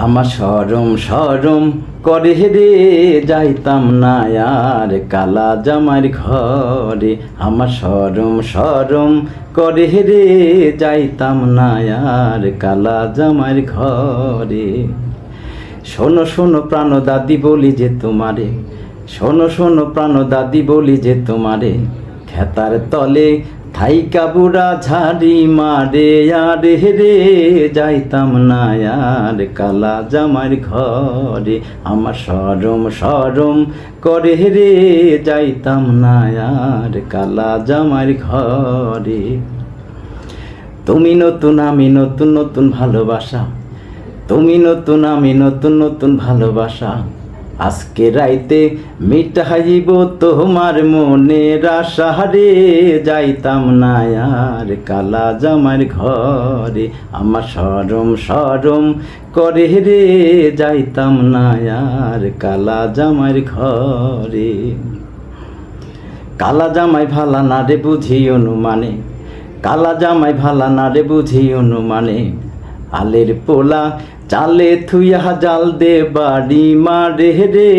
আমার সরম সরম করে রে যাইতাম না আর কালা জামার ঘরে। আমার সরম সরম করে রে যাইতাম না আর কালা জামার ঘরে। শোনো শোনো প্রাণ দাদি বলি যে তোমারে, শোনো শোনো প্রাণ দাদি বলি যে তোমারে, খেতার তলে থাইকা বুড়া ঝাড়ি মারে আরে রে যাইতাম না আর কালা জামার ঘরে। আমার সরম সরম করে রে যাইতাম না আর কালা জামার ঘরে। তুমি নতুন আমি নতুন নতুন ভালোবাসা, তুমি নতুন আমি নতুন নতুন ভালোবাসা, আজকে রাইতে মিটাইব তোমার মনের আশা রে যাইতাম না আর কালা জামার ঘরে। আমার সরম সরম করে রে যাইতাম না আর কালা জামার ঘরে। কালা জামাই ভালা না রে বুঝি অনুমানে, কালা জামাই ভালা না রে বুঝি অনুমানে, আলের পোলা চালে থুইয়া জাল দে বাড়ি মারে রে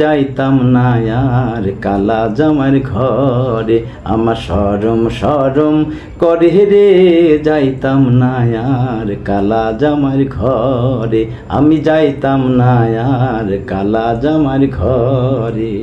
যাইতাম না আর কালা জামার ঘরে। আমার সরম সরম করে রে যাইতাম না আর কালা জামার ঘরে। আমি যাইতাম না আর কালা জামার ঘরে।